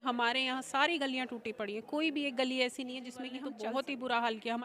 हमारे यहाँ सारी गलियाँ टूटी पड़ी हैं, कोई भी एक गली ऐसी नहीं है जिसमें कि हम बहुत ही बुरा हाल किया।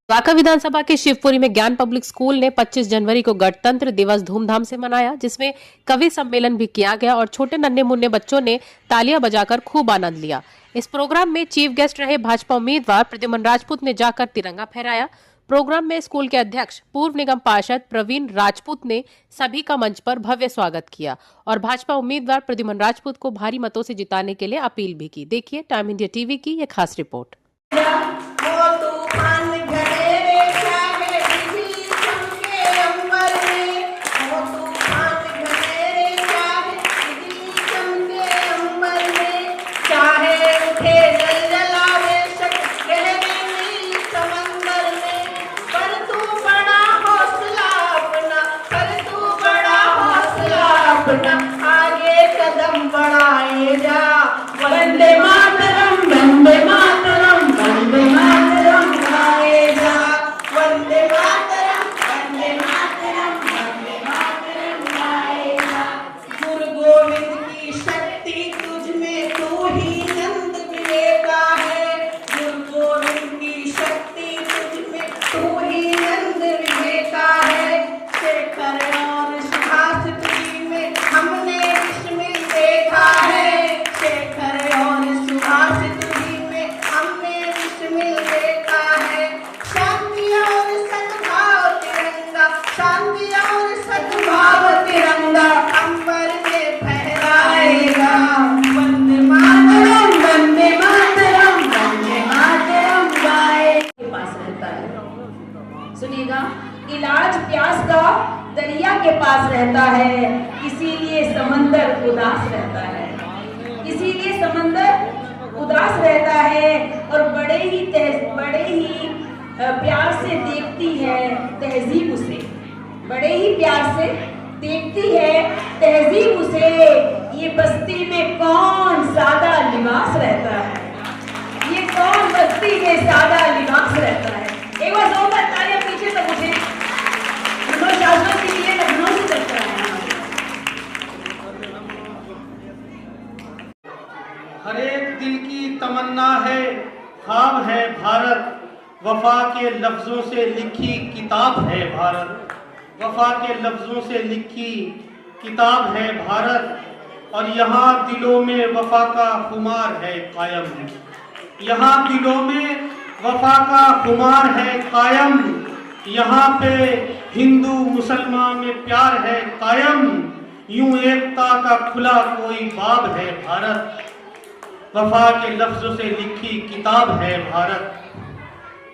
द्वारका विधानसभा के शिवपुरी में ज्ञान पब्लिक स्कूल ने 25 जनवरी को गणतंत्र दिवस धूमधाम से मनाया, जिसमें कवि सम्मेलन भी किया गया और छोटे नन्हे मुन्ने बच्चों ने तालियां बजाकर खूब आनंद लिया। इस प्रोग्राम में चीफ गेस्ट रहे भाजपा उम्मीदवार प्रद्युमन राजपूत ने जाकर तिरंगा फहराया। प्रोग्राम में स्कूल के अध्यक्ष पूर्व निगम पार्षद प्रवीण राजपूत ने सभी का मंच पर भव्य स्वागत किया और भाजपा उम्मीदवार प्रद्युमन राजपूत को भारी मतों से जिताने के लिए अपील भी की। देखिए टाइम इंडिया टीवी की यह खास रिपोर्ट। आगे कदम बढ़ाए जा, वंदे मातरम वंदे मातरम वंदे मातरम गाए जा, वंदे मातरम वंदे मातरम वंदे मातरम गाए जा। गुरु गोविंद की शक्ति तुझ में, तू ही नंद विवेका है। गुरु गोविंद की शक्ति तुझ में, तू ही नंद विवेका है। शेखर और सुहास हमने इसमें देखा है, शेखर और सुहास तुझी में हमने इसमें देखा है। शांति और सद्भाव तिरंगा, शांति और सद्भाव तिरंगा अंबर में फहराएगा। वंदे मातरम वंदे मातरम वंदे मातरम गाए के पास रहता है। सुनिएगा, इलाज प्यास का दरिया के पास रहता है, इसीलिए समंदर उदास रहता है। इसीलिए समंदर उदास रहता है और बड़े ही प्यार से देखती है तहजीब उसे। बड़े ही प्यार से देखती है तहजीब उसे। ये बस्ती में कौन सादा लिबास रहता है, ये कौन बस्ती में सादा लिबास रहता है। एक बार जोरदार तालियां पीछे से मुझे शासन के लिए लखनऊ से चलता है। हर एक दिल की तमन्ना है, ख्वाब है भारत, वफा के लफ्जों से लिखी किताब है भारत। वफा के लफ्जों से लिखी किताब है भारत और यहाँ दिलों में वफा का खुमार है कायम। यहाँ दिलों में वफा का खुमार है कायम। यहाँ पे हिंदू मुसलमान में प्यार है कायम। यूं एकता का खुला कोई बाब है भारत। वफा के लफ्जों से लिखी किताब है भारत।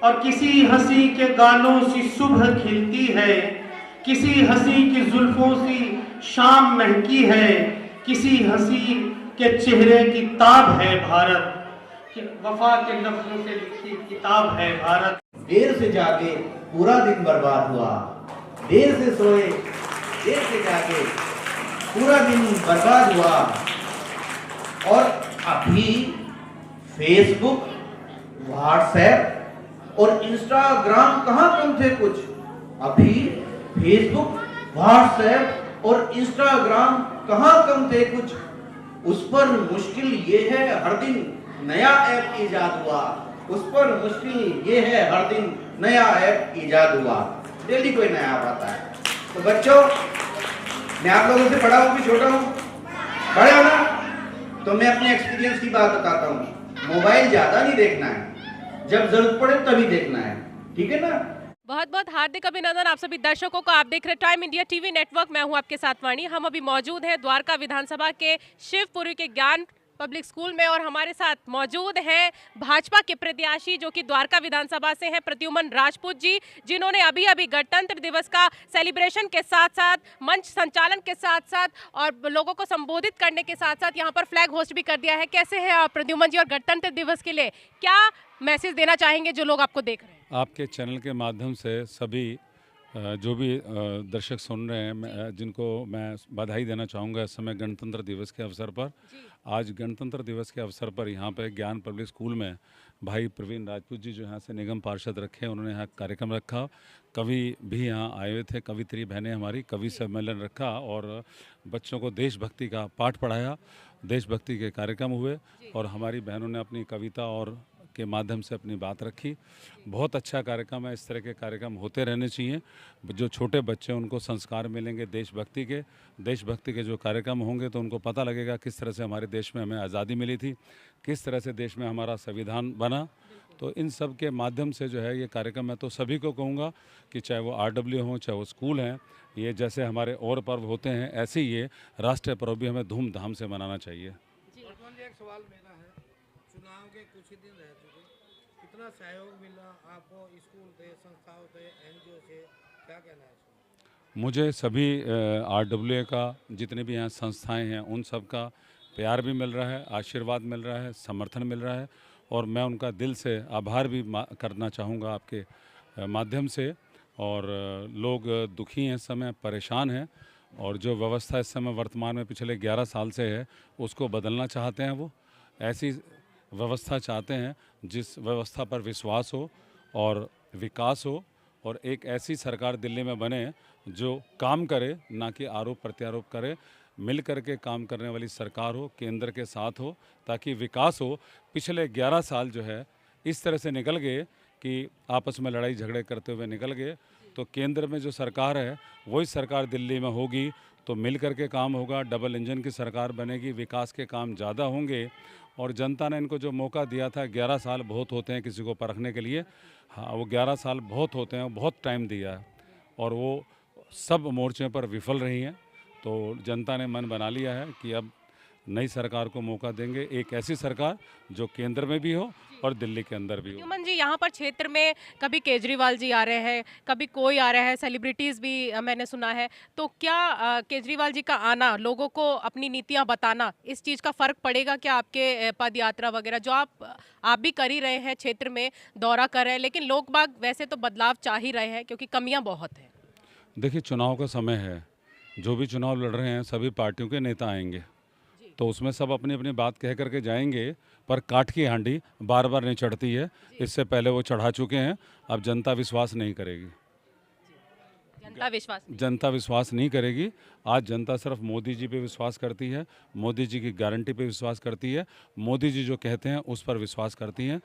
और किसी हंसी के गालों से सुबह खिलती है, किसी हंसी की जुल्फों से शाम महकी है, किसी हंसी के चेहरे की ताब है भारत। वफा के लफ्जों से लिखी किताब है भारत। देर से जागे पूरा दिन बर्बाद हुआ, देर से सोए देर से जागे पूरा दिन बर्बाद हुआ। और अभी फेसबुक, व्हाट्सएप और इंस्टाग्राम कहाँ कम थे कुछ। अभी फेसबुक, व्हाट्सएप और इंस्टाग्राम कहाँ कम थे कुछ। उस पर मुश्किल ये है हर दिन नया ऐप ईजाद हुआ। उस पर मुश्किल ये है हर दिन नया ऐप ईजाद हुआ। डेली कोई नया ऐप आता है। तो बच्चों, मैं आप लोगों से बड़ा हूँ कि छोटा हूँ? बड़े हो ना? तो मैं अपने एक्सपीरियंस की बात बताता हूँ। मोबाइल ज्यादा नहीं देखना है, जब जरूरत पड़े तभी देखना है, ठीक है ना? बहुत बहुत हार्दिक अभिनंदन आप सभी दर्शकों को। आप देख रहे टाइम इंडिया टीवी नेटवर्क। मैं हूं आपके साथ वाणी। हम अभी मौजूद हैं द्वारका विधानसभा के शिवपुरी के ज्ञान पब्लिक स्कूल में और हमारे साथ मौजूद हैं भाजपा के प्रत्याशी जो कि द्वारका विधानसभा से हैं प्रद्युमन राजपूत जी, जिन्होंने अभी अभी गणतंत्र दिवस का सेलिब्रेशन के साथ साथ मंच संचालन के साथ साथ और लोगों को संबोधित करने के साथ साथ यहाँ पर फ्लैग होस्ट भी कर दिया है। कैसे हैं आप प्रद्युमन जी, और गणतंत्र दिवस के लिए क्या मैसेज देना चाहेंगे जो लोग आपको देख रहे हैं? आपके चैनल के माध्यम से सभी जो भी दर्शक सुन रहे हैं, जिनको मैं बधाई देना चाहूँगा इस समय गणतंत्र दिवस के अवसर पर। आज गणतंत्र दिवस के अवसर पर यहाँ पे ज्ञान पब्लिक स्कूल में भाई प्रवीण राजपूत जी जो यहाँ से निगम पार्षद रखे, उन्होंने यहाँ कार्यक्रम रखा। कवि भी यहाँ आए हुए थे, कवित्री बहनें हमारी कवि सम्मेलन रखा और बच्चों को देशभक्ति का पाठ पढ़ाया, देशभक्ति के कार्यक्रम हुए और हमारी बहनों ने अपनी कविता और के माध्यम से अपनी बात रखी। बहुत अच्छा कार्यक्रम है, इस तरह के कार्यक्रम होते रहने चाहिए। जो छोटे बच्चे हैं उनको संस्कार मिलेंगे देशभक्ति के जो कार्यक्रम होंगे तो उनको पता लगेगा किस तरह से हमारे देश में हमें आज़ादी मिली थी, किस तरह से देश में हमारा संविधान बना। तो इन सब के माध्यम से जो है ये कार्यक्रम, मैं तो सभी को कहूँगा कि चाहे वो RW हों, चाहे वो स्कूल हैं, ये जैसे हमारे और पर्व होते हैं ऐसे ही ये राष्ट्रीय पर्व भी हमें धूमधाम से मनाना चाहिए। एक सवाल मेरा है, चुनाव के कुछ ही दिन रह चुके, कितना सहयोग मिला आपको स्कूल से, संस्थाओं से, NGO से, क्या कहना है? मुझे सभी RWA का जितने भी यहाँ संस्थाएं हैं उन सब का प्यार भी मिल रहा है, आशीर्वाद मिल रहा है, समर्थन मिल रहा है और मैं उनका दिल से आभार भी करना चाहूँगा आपके माध्यम से। और लोग दुखी हैं इस समय, परेशान हैं और जो व्यवस्था इस समय वर्तमान में पिछले 11 साल से है उसको बदलना चाहते हैं। वो ऐसी व्यवस्था चाहते हैं जिस व्यवस्था पर विश्वास हो और विकास हो और एक ऐसी सरकार दिल्ली में बने जो काम करे, ना कि आरोप प्रत्यारोप करे, मिल कर के काम करने वाली सरकार हो, केंद्र के साथ हो ताकि विकास हो। पिछले 11 साल जो है इस तरह से निकल गए कि आपस में लड़ाई झगड़े करते हुए निकल गए। तो केंद्र में जो सरकार है वही सरकार दिल्ली में होगी तो मिल कर के काम होगा, डबल इंजन की सरकार बनेगी, विकास के काम ज़्यादा होंगे। और जनता ने इनको जो मौका दिया था, 11 साल बहुत होते हैं किसी को परखने के लिए, हाँ वो 11 साल बहुत होते हैं, बहुत टाइम दिया है और वो सब मोर्चों पर विफल रही हैं। तो जनता ने मन बना लिया है कि अब नई सरकार को मौका देंगे, एक ऐसी सरकार जो केंद्र में भी हो और दिल्ली के अंदर भी हो। प्रद्युमन जी, यहाँ पर क्षेत्र में कभी केजरीवाल जी आ रहे हैं, कभी कोई आ रहा है, सेलिब्रिटीज़ भी मैंने सुना है, तो क्या केजरीवाल जी का आना, लोगों को अपनी नीतियाँ बताना, इस चीज़ का फ़र्क पड़ेगा क्या आपके पद यात्रा वगैरह जो आप भी कर ही रहे हैं, क्षेत्र में दौरा कर रहे हैं, लेकिन लोग बाग वैसे तो बदलाव चाह ही रहे हैं क्योंकि कमियाँ बहुत हैं। देखिए, चुनाव का समय है, जो भी चुनाव लड़ रहे हैं सभी पार्टियों के नेता आएंगे तो उसमें सब अपनी अपनी बात कह करके जाएंगे, पर काठ की हांडी बार बार नहीं चढ़ती है। इससे पहले वो चढ़ा चुके हैं, अब जनता विश्वास नहीं करेगी। जनता विश्वास नहीं करेगी। आज जनता सिर्फ मोदी जी पे विश्वास करती है, मोदी जी की गारंटी पे विश्वास करती है, मोदी जी जो कहते हैं उस पर विश्वास करती हैं।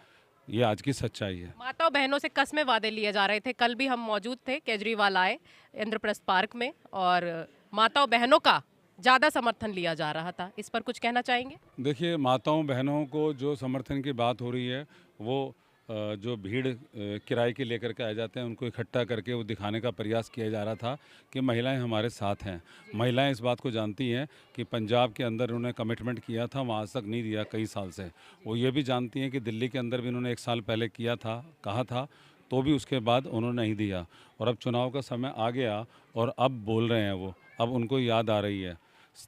ये आज की सच्चाई है। माताओं बहनों से कस्में वादे लिए जा रहे थे, कल भी हम मौजूद थे, केजरीवाल आए इंद्रप्रस्थ पार्क में और माताओं बहनों का ज़्यादा समर्थन लिया जा रहा था, इस पर कुछ कहना चाहेंगे? देखिए, माताओं बहनों को जो समर्थन की बात हो रही है वो जो भीड़ किराए के लेकर के आ जाते हैं उनको इकट्ठा करके वो दिखाने का प्रयास किया जा रहा था कि महिलाएं हमारे साथ हैं। महिलाएं इस बात को जानती हैं कि पंजाब के अंदर उन्होंने कमिटमेंट किया था, वहाँ आज तक नहीं दिया कई साल से। वो ये भी जानती हैं कि दिल्ली के अंदर भी उन्होंने 1 साल पहले किया था, कहा था, तो भी उसके बाद उन्होंने नहीं दिया। और अब चुनाव का समय आ गया और अब बोल रहे हैं वो, अब उनको याद आ रही है।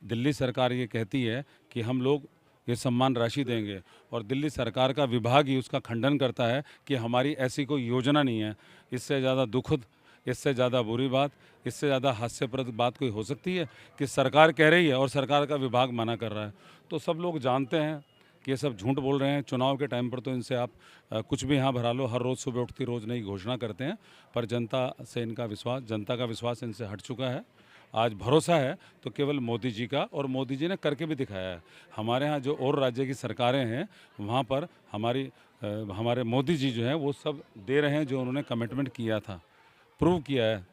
दिल्ली सरकार ये कहती है कि हम लोग ये सम्मान राशि देंगे और दिल्ली सरकार का विभाग ही उसका खंडन करता है कि हमारी ऐसी कोई योजना नहीं है। इससे ज़्यादा दुखद, इससे ज़्यादा बुरी बात, इससे ज़्यादा हास्यप्रद बात कोई हो सकती है कि सरकार कह रही है और सरकार का विभाग मना कर रहा है। तो सब लोग जानते हैं कि ये सब झूठ बोल रहे हैं। चुनाव के टाइम पर तो इनसे आप कुछ भी यहाँ भरा लो, हर रोज़ सुबह उठती रोज़ नई घोषणा करते हैं, पर जनता से इनका विश्वास, जनता का विश्वास इनसे हट चुका है। आज भरोसा है तो केवल मोदी जी का, और मोदी जी ने करके भी दिखाया है। हमारे यहाँ जो और राज्य की सरकारें हैं वहाँ पर हमारे मोदी जी जो हैं वो सब दे रहे हैं जो उन्होंने कमिटमेंट किया था, प्रूव किया है।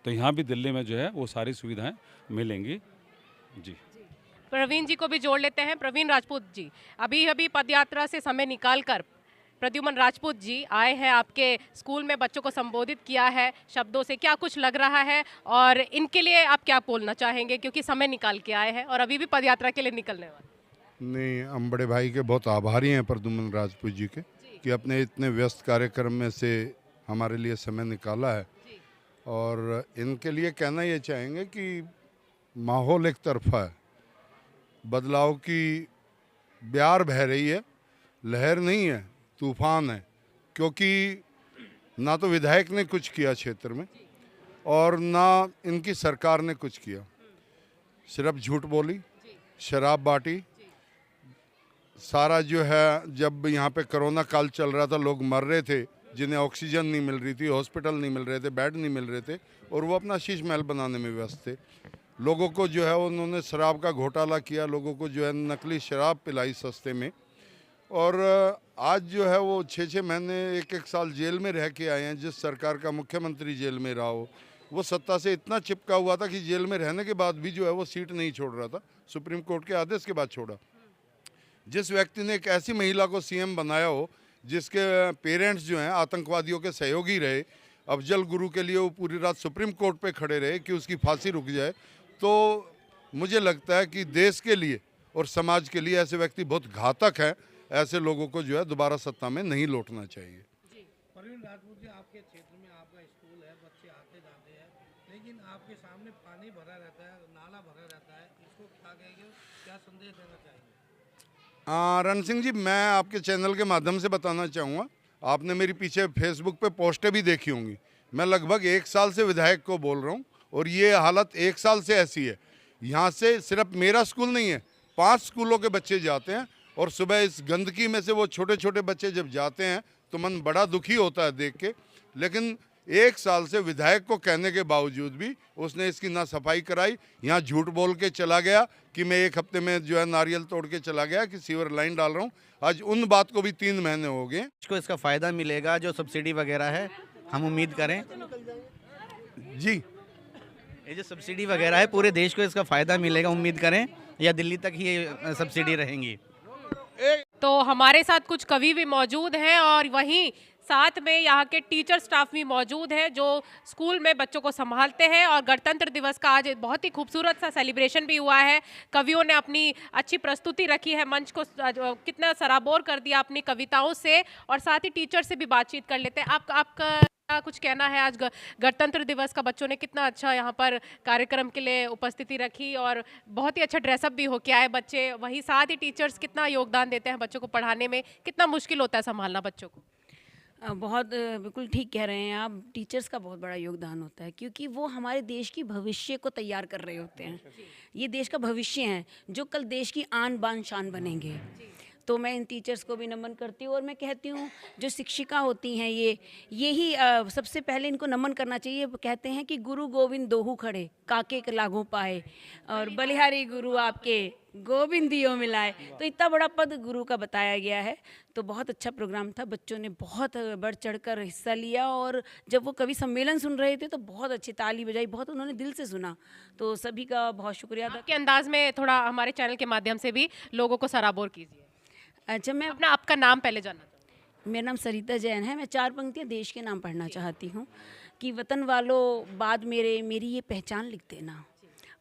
तो यहाँ भी दिल्ली में जो है वो सारी सुविधाएं मिलेंगी। जी, प्रवीण जी को भी जोड़ लेते हैं। प्रवीण राजपूत जी, अभी पदयात्रा से समय निकालकर प्रद्युमन राजपूत जी आए हैं, आपके स्कूल में बच्चों को संबोधित किया है शब्दों से, क्या कुछ लग रहा है और इनके लिए आप क्या बोलना चाहेंगे क्योंकि समय निकाल के आए हैं और अभी भी पदयात्रा के लिए निकलने वाले? नहीं, हम बड़े भाई के बहुत आभारी हैं प्रद्युमन राजपूत जी के कि अपने इतने व्यस्त कार्यक्रम में से हमारे लिए समय निकाला है। और इनके लिए कहना ये चाहेंगे कि माहौल एक तरफा है, बदलाव की ब्यार बह रही है, लहर नहीं है, तूफान है। क्योंकि ना तो विधायक ने कुछ किया क्षेत्र में, और ना इनकी सरकार ने कुछ किया। सिर्फ झूठ बोली, शराब बांटी, सारा जो है, जब यहाँ पे कोरोना काल चल रहा था, लोग मर रहे थे, जिन्हें ऑक्सीजन नहीं मिल रही थी, हॉस्पिटल नहीं मिल रहे थे, बेड नहीं मिल रहे थे, और वो अपना शीश महल बनाने में व्यस्त थे। लोगों को जो है उन्होंने शराब का घोटाला किया, लोगों को जो है नकली शराब पिलाई सस्ते में, और आज जो है वो 6-6 महीने 1-1 साल जेल में रह के आए हैं। जिस सरकार का मुख्यमंत्री जेल में रहा हो, वो सत्ता से इतना चिपका हुआ था कि जेल में रहने के बाद भी जो है वो सीट नहीं छोड़ रहा था, सुप्रीम कोर्ट के आदेश के बाद छोड़ा। जिस व्यक्ति ने एक ऐसी महिला को सीएम बनाया हो जिसके पेरेंट्स जो हैं आतंकवादियों के सहयोगी रहे, अफजल गुरु के लिए वो पूरी रात सुप्रीम कोर्ट पे खड़े रहे कि उसकी फांसी रुक जाए, तो मुझे लगता है कि देश के लिए और समाज के लिए ऐसे व्यक्ति बहुत घातक हैं। ऐसे लोगों को जो है दोबारा सत्ता में नहीं लौटना चाहिए। परवीन राजपूत जी, आपके क्षेत्र में आपका स्कूल है, बच्चे आते जाते हैं, लेकिन आपके सामने पानी भरा रहता है, नाला भरा रहता है, इसको क्या कहेंगे, क्या संदेश देना चाहेंगे? रण सिंह जी, मैं आपके चैनल के माध्यम से बताना चाहूँगा, आपने मेरी पीछे फेसबुक पे पोस्टें भी देखी होंगी। मैं लगभग 1 साल से विधायक को बोल रहा हूँ और ये हालत 1 साल से ऐसी है। यहाँ से सिर्फ मेरा स्कूल नहीं है, 5 स्कूलों के बच्चे जाते हैं, और सुबह इस गंदगी में से वो छोटे छोटे बच्चे जब जाते हैं तो मन बड़ा दुखी होता है देख के। लेकिन 1 साल से विधायक को कहने के बावजूद भी उसने इसकी ना सफाई कराई। यहाँ झूठ बोल के चला गया कि मैं 1 हफ्ते में जो है नारियल तोड़ के चला गया कि सीवर लाइन डाल रहा हूँ। आज उन बात को भी 3 महीने हो गए। इसको इसका फ़ायदा मिलेगा, जो सब्सिडी वगैरह है, हम उम्मीद करें जी, ये जो सब्सिडी वगैरह है पूरे देश को इसका फ़ायदा मिलेगा, उम्मीद करें, या दिल्ली तक ही ये सब्सिडी रहेंगी। तो हमारे साथ कुछ कवि भी मौजूद हैं और वहीं साथ में यहाँ के टीचर स्टाफ भी मौजूद हैं जो स्कूल में बच्चों को संभालते हैं। और गणतंत्र दिवस का आज बहुत ही खूबसूरत सा सेलिब्रेशन भी हुआ है। कवियों ने अपनी अच्छी प्रस्तुति रखी है, मंच को कितना सराबोर कर दिया अपनी कविताओं से, और साथ ही टीचर से भी बातचीत कर लेते हैं। आपका कुछ कहना है, आज गणतंत्र दिवस का बच्चों ने कितना अच्छा यहाँ पर कार्यक्रम के लिए उपस्थिति रखी और बहुत ही अच्छा ड्रेसअप भी हो के आए बच्चे, वहीं साथ ही टीचर्स कितना योगदान देते हैं बच्चों को पढ़ाने में, कितना मुश्किल होता है संभालना बच्चों को? बहुत बिल्कुल ठीक कह रहे हैं आप। टीचर्स का बहुत बड़ा योगदान होता है, क्योंकि वो हमारे देश की भविष्य को तैयार कर रहे होते हैं। ये देश का भविष्य है जो कल देश की आन बान शान बनेंगे। तो मैं इन टीचर्स को भी नमन करती हूँ, और मैं कहती हूँ जो शिक्षिका होती हैं यही सबसे पहले इनको नमन करना चाहिए। कहते हैं कि गुरु गोविंद दोहू खड़े, काके लागू पाए, और बलिहारी गुरु आपके गोविंदियों मिलाए। तो इतना बड़ा पद गुरु का बताया गया है। तो बहुत अच्छा प्रोग्राम था, बच्चों ने बहुत बढ़ चढ़कर हिस्सा लिया, और जब वो कवि सम्मेलन सुन रहे थे तो बहुत अच्छी ताली बजाई, बहुत उन्होंने दिल से सुना। तो सभी का बहुत शुक्रिया अदा के अंदाज में थोड़ा हमारे चैनल के माध्यम से भी लोगों को सराबोर कीजिए। अच्छा, मैं आपका नाम पहले जानना चाहूँ। मेरा नाम सरिता जैन है। मैं 4 पंक्तियाँ देश के नाम पढ़ना चाहती हूँ कि वतन वालों बाद मेरे मेरी ये पहचान लिख देना,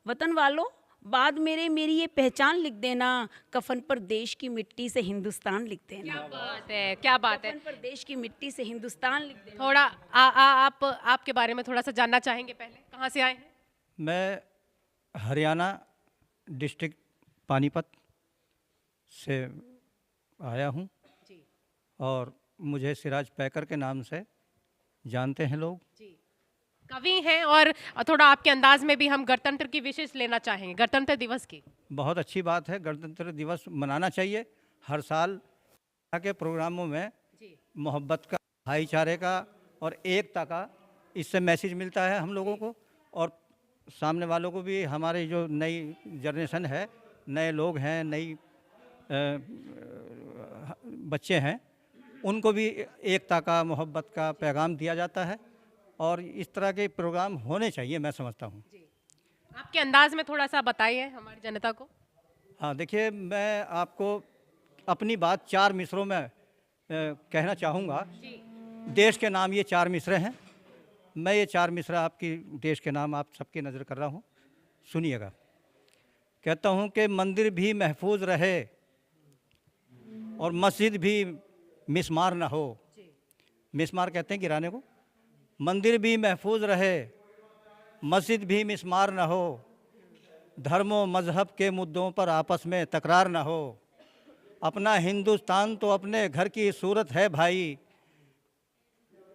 वतन वालों बाद मेरे मेरी ये पहचान लिख देना, कफन पर देश की मिट्टी से हिंदुस्तान लिख देना। क्या बात है, क्या बात है। कफन पर देश की मिट्टी से हिंदुस्तान लिख देना। थोड़ा आपके बारे में थोड़ा सा जानना चाहेंगे। पहले कहाँ से आए हैं? मैं हरियाणा डिस्ट्रिक्ट पानीपत से आया हूँ, और मुझे सिराज पैकर के नाम से जानते हैं लोग। कवि हैं, और थोड़ा आपके अंदाज में भी हम गणतंत्र की विशेष लेना चाहेंगे, गणतंत्र दिवस की। बहुत अच्छी बात है, गणतंत्र दिवस मनाना चाहिए हर साल। के प्रोग्रामों में मोहब्बत का, भाईचारे का और एकता का इससे मैसेज मिलता है हम लोगों को, और सामने वालों को भी। हमारे जो नई जनरेशन है, नए लोग हैं, नई बच्चे हैं, उनको भी एकता का, मोहब्बत का पैगाम दिया जाता है, और इस तरह के प्रोग्राम होने चाहिए, मैं समझता हूँ। आपके अंदाज में थोड़ा सा बताइए हमारी जनता को। हाँ, देखिए, मैं आपको अपनी बात 4 मिसरों में कहना चाहूँगा। देश के नाम ये 4 मिसरे हैं। मैं ये 4 मिसरे आपकी देश के नाम आप सबकी नज़र कर रहा हूँ, सुनिएगा। कहता हूँ कि मंदिर भी महफूज रहे और मस्जिद भी मिसमार ना हो। मिसमार कहते हैं गिराने को। मंदिर भी महफूज रहे, मस्जिद भी मिसमार ना हो, धर्मों मज़हब के मुद्दों पर आपस में तकरार ना हो। अपना हिंदुस्तान तो अपने घर की सूरत है भाई,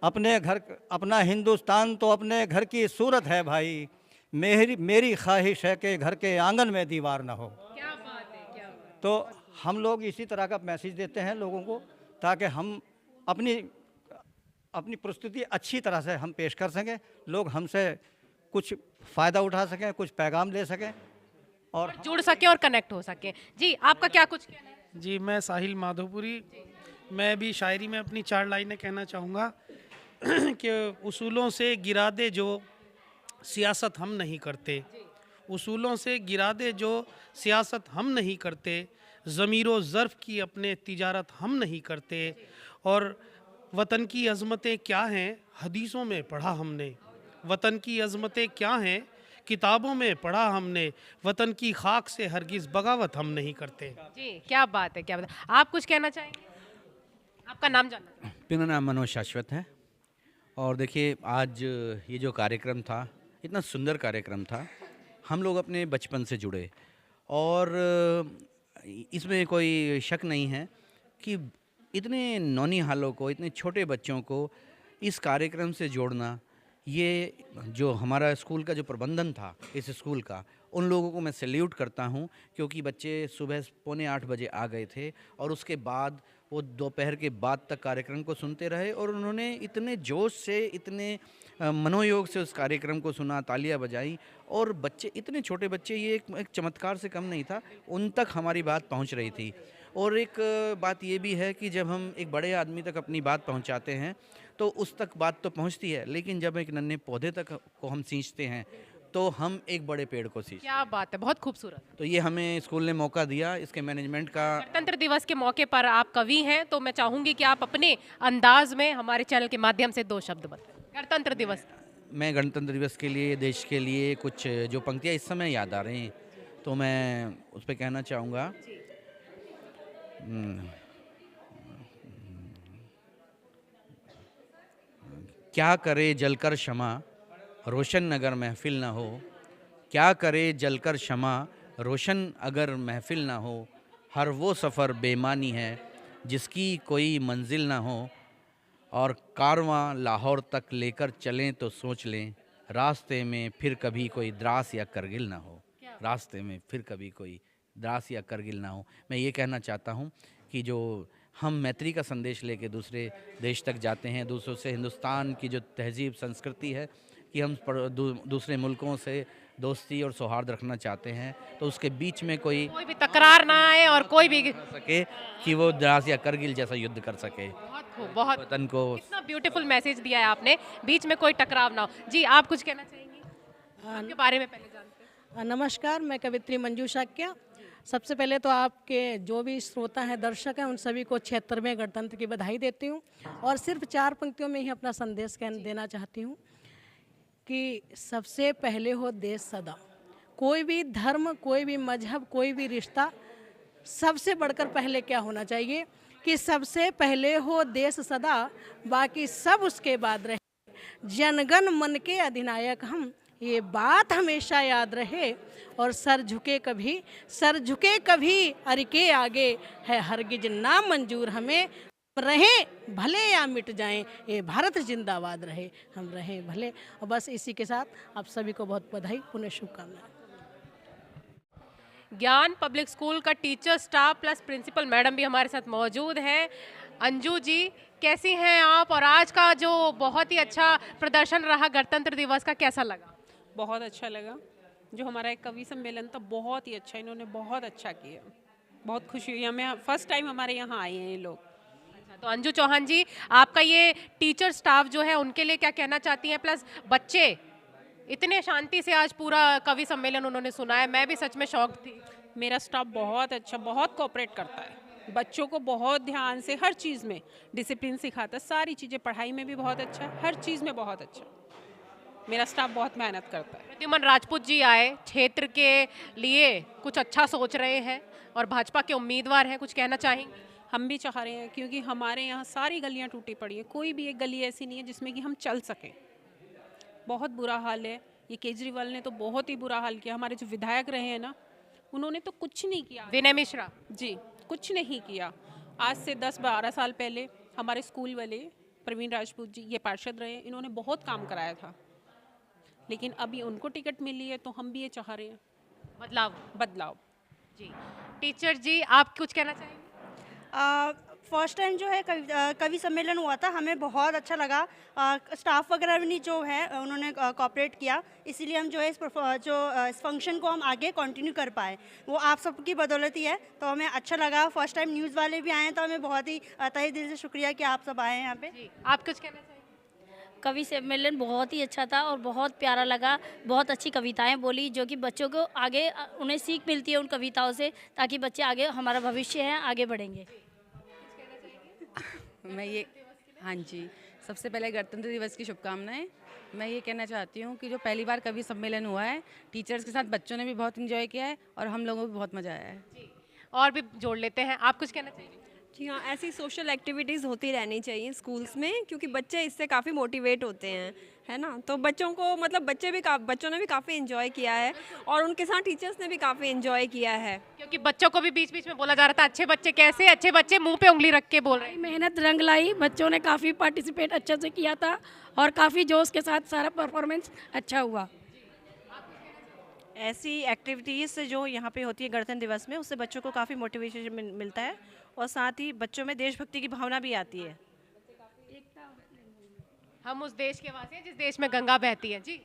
अपने घर, अपना हिंदुस्तान तो अपने घर की सूरत है भाई, मेरी ख्वाहिश है कि घर के आंगन में दीवार ना हो। क्या बात है, क्या बात है। तो हम लोग इसी तरह का मैसेज देते हैं लोगों को, ताकि हम अपनी प्रस्तुति अच्छी तरह से हम पेश कर सकें, लोग हमसे कुछ फ़ायदा उठा सकें, कुछ पैगाम ले सकें और जुड़ सके और कनेक्ट हो सके। जी, आपका क्या कुछ कहना है? जी, मैं साहिल माधोपुरी, मैं भी शायरी में अपनी 4 लाइनें कहना चाहूँगा कि उसूलों से गिरा दे जो सियासत हम नहीं करते, उसूलों से गिरा दे जो सियासत हम नहीं करते, ज़मीरो ज़र्फ़ की अपने तिजारत हम नहीं करते, और वतन की अज़मतें क्या हैं हदीसों में पढ़ा हमने, वतन की अज़मतें क्या हैं किताबों में पढ़ा हमने, वतन की खाक से हरगिज़ बगावत हम नहीं करते। जी, क्या बात है, क्या बात है। आप कुछ कहना चाहेंगे? आपका नाम जानना। मेरा नाम मनोज शाश्वत है। और देखिए, आज ये जो कार्यक्रम था, इतना सुंदर कार्यक्रम था, हम लोग अपने बचपन से जुड़े, और इसमें कोई शक नहीं है कि इतने नौनिहालों को, इतने छोटे बच्चों को इस कार्यक्रम से जोड़ना, ये जो हमारा स्कूल का जो प्रबंधन था इस स्कूल का, उन लोगों को मैं सैल्यूट करता हूँ, क्योंकि बच्चे सुबह 7:45 बजे आ गए थे और उसके बाद वो दोपहर के बाद तक कार्यक्रम को सुनते रहे, और उन्होंने इतने जोश से, इतने मनोयोग से उस कार्यक्रम को सुना, तालियां बजाई, और बच्चे, इतने छोटे बच्चे, ये एक चमत्कार से कम नहीं था, उन तक हमारी बात पहुंच रही थी। और एक बात ये भी है कि जब हम एक बड़े आदमी तक अपनी बात पहुंचाते हैं तो उस तक बात तो पहुंचती है, लेकिन जब एक नन्हे पौधे तक को हम सींचते हैं तो हम एक बड़े पेड़ को सींचते हैं। क्या बात है, बहुत खूबसूरत। तो ये हमें स्कूल ने मौका दिया, इसके मैनेजमेंट का। गणतंत्र दिवस के मौके पर आप कवि हैं, तो मैं चाहूंगी कि आप अपने अंदाज में हमारे चैनल के माध्यम से 2 शब्द बताएं गणतंत्र दिवस। मैं गणतंत्र दिवस के लिए, देश के लिए कुछ जो पंक्तियाँ इस समय याद आ रही हैं, तो मैं उस पर कहना चाहूँगा। क्या करे जलकर क्षमा, रोशन अगर महफिल ना हो, क्या करे जलकर क्षमा, रोशन अगर महफिल ना हो, हर वो सफ़र बेमानी है जिसकी कोई मंजिल ना हो, और कारवां लाहौर तक लेकर चलें तो सोच लें, रास्ते में फिर कभी कोई द्रास या करगिल ना हो, रास्ते में फिर कभी कोई द्रास या करगिल ना हो। मैं ये कहना चाहता हूँ कि जो हम मैत्री का संदेश लेके दूसरे देश तक जाते हैं, दूसरों से, हिंदुस्तान की जो तहजीब संस्कृति है कि हम दूसरे मुल्कों से दोस्ती और सौहार्द रखना चाहते हैं, तो उसके बीच में कोई भी तकरार ना आए और कोई भी सके कि वो द्रास या करगिल जैसा युद्ध कर सके। बहुत वतन को इतना ब्यूटीफुल मैसेज दिया है आपने, बीच में कोई टकराव ना हो। जी, आप कुछ कहना चाहेंगी? आपके बारे में पहले जानते हैं। नमस्कार, मैं कवित्री मंजू शाक्या। सबसे पहले तो आपके जो भी श्रोता हैं, दर्शक हैं, उन सभी को 76वें गणतंत्र की बधाई देती हूँ, और सिर्फ 4 पंक्तियों में ही अपना संदेश देना चाहती हूँ कि सबसे पहले हो देश सदा। कोई भी धर्म, कोई भी मजहब, कोई भी रिश्ता, सबसे बढ़कर पहले क्या होना चाहिए कि सबसे पहले हो देश सदा, बाकी सब उसके बाद रहे। जनगण मन के अधिनायक हम, ये बात हमेशा याद रहे, और सर झुके कभी अर के आगे है हरगिज ना मंजूर हमें, रहें भले या मिट जाएं, ये भारत जिंदाबाद रहे, हम रहें भले। और बस इसी के साथ आप सभी को बहुत बधाई, पुनः शुभकामनाएं। ज्ञान पब्लिक स्कूल का teacher staff plus principal madam भी हमारे साथ मौजूद हैं। अंजू जी, कैसी हैं आप, और आज का जो बहुत ही अच्छा प्रदर्शन रहा गणतंत्र दिवस का, कैसा लगा? बहुत अच्छा लगा। जो हमारा एक कवि सम्मेलन था, बहुत ही अच्छा, इन्होंने बहुत अच्छा किया, बहुत खुशी हुई हमें। फर्स्ट टाइम हमारे यहाँ आए हैं ये लोग। तो अंजू चौहान जी, आपका ये टीचर स्टाफ जो है, उनके लिए क्या कहना चाहती हैं? प्लस बच्चे इतने शांति से आज पूरा कवि सम्मेलन उन्होंने सुना है, मैं भी सच में शॉक्ड थी। मेरा स्टाफ बहुत अच्छा, बहुत कोऑपरेट करता है, बच्चों को बहुत ध्यान से हर चीज़ में डिसिप्लिन सिखाता है, सारी चीज़ें, पढ़ाई में भी बहुत अच्छा, हर चीज़ में बहुत अच्छा। मेरा स्टाफ बहुत मेहनत करता है। प्रद्युमन राजपूत जी आए, क्षेत्र के लिए कुछ अच्छा सोच रहे हैं और भाजपा के उम्मीदवार हैं, कुछ कहना चाहेंगे? हम भी चाह रहे हैं, क्योंकि हमारे यहाँ सारी गलियाँ टूटी पड़ी है, कोई भी एक गली ऐसी नहीं है जिसमें कि हम चल सकें। बहुत बुरा हाल है। ये केजरीवाल ने तो बहुत ही बुरा हाल किया। हमारे जो विधायक रहे हैं ना, उन्होंने तो कुछ नहीं किया। विनय मिश्रा जी, कुछ नहीं किया। आज से 10-12 साल पहले हमारे स्कूल वाले प्रवीण राजपूत जी ये पार्षद रहे, इन्होंने बहुत काम कराया था, लेकिन अभी उनको टिकट मिली है तो हम भी ये चाह रहे हैं बदलाव। जी टीचर जी, आप कुछ कहना चाहेंगे? फर्स्ट टाइम जो है कवि सम्मेलन हुआ था, हमें बहुत अच्छा लगा। स्टाफ वगैरह भी जो है उन्होंने कोऑपरेट किया, इसीलिए हम जो है इस फंक्शन को हम आगे कंटिन्यू कर पाए, वो आप सबकी बदौलत ही है। तो हमें अच्छा लगा, फर्स्ट टाइम न्यूज़ वाले भी आए हैं, तो हमें बहुत ही तहे दिल से शुक्रिया कि आप सब आए हैं यहाँ पे। आप कुछ कहना चाहेंगे? कवि सम्मेलन बहुत ही अच्छा था और बहुत प्यारा लगा। बहुत अच्छी कविताएं बोली जो कि बच्चों को आगे उन्हें सीख मिलती है उन कविताओं से, ताकि बच्चे आगे, हमारा भविष्य है, आगे बढ़ेंगे। मैं ये हाँ जी, सबसे पहले गणतंत्र दिवस की शुभकामनाएं। मैं ये कहना चाहती हूँ कि जो पहली बार कवि सम्मेलन हुआ है, टीचर्स के साथ बच्चों ने भी बहुत एंजॉय किया है और हम लोगों को भी बहुत मज़ा आया है। और भी जोड़ लेते हैं, आप कुछ कहना चाहिए? जी हाँ, ऐसी सोशल एक्टिविटीज़ होती रहनी चाहिए स्कूल्स में, क्योंकि बच्चे इससे काफ़ी मोटिवेट होते हैं, है ना। तो बच्चों को मतलब बच्चों ने भी काफ़ी एंजॉय किया है और उनके साथ टीचर्स ने भी काफ़ी एंजॉय किया है, क्योंकि बच्चों को भी बीच बीच में बोला जा रहा था अच्छे बच्चे कैसे, अच्छे बच्चे मुंह पे उंगली रख के बोल रहे हैं। मेहनत रंग लाई, बच्चों ने काफ़ी पार्टिसिपेट अच्छे से किया था और काफ़ी जोश के साथ सारा परफॉर्मेंस अच्छा हुआ। ऐसी एक्टिविटीज़ से जो यहाँ पे होती है गणतंत्र दिवस में, उससे बच्चों को काफ़ी मोटिवेशन मिलता है और साथ ही बच्चों में देशभक्ति की भावना भी आती है। हम उस देश के वासी हैं जिस देश में गंगा बहती है। जी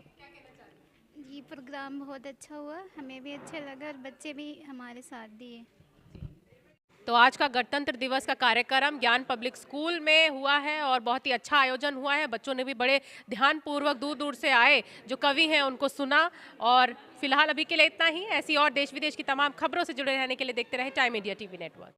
जी, प्रोग्राम बहुत अच्छा हुआ, हमें भी अच्छा लगा और बच्चे भी हमारे साथ दिए। तो आज का गणतंत्र दिवस का कार्यक्रम ज्ञान पब्लिक स्कूल में हुआ है और बहुत ही अच्छा आयोजन हुआ है। बच्चों ने भी बड़े ध्यानपूर्वक दूर दूर से आए, जो कवि हैं उनको सुना। और फिलहाल अभी के लिए इतना ही। ऐसी और देश विदेश की तमाम खबरों से जुड़े रहने के लिए देखते रहे टाइम इंडिया टीवी नेटवर्क।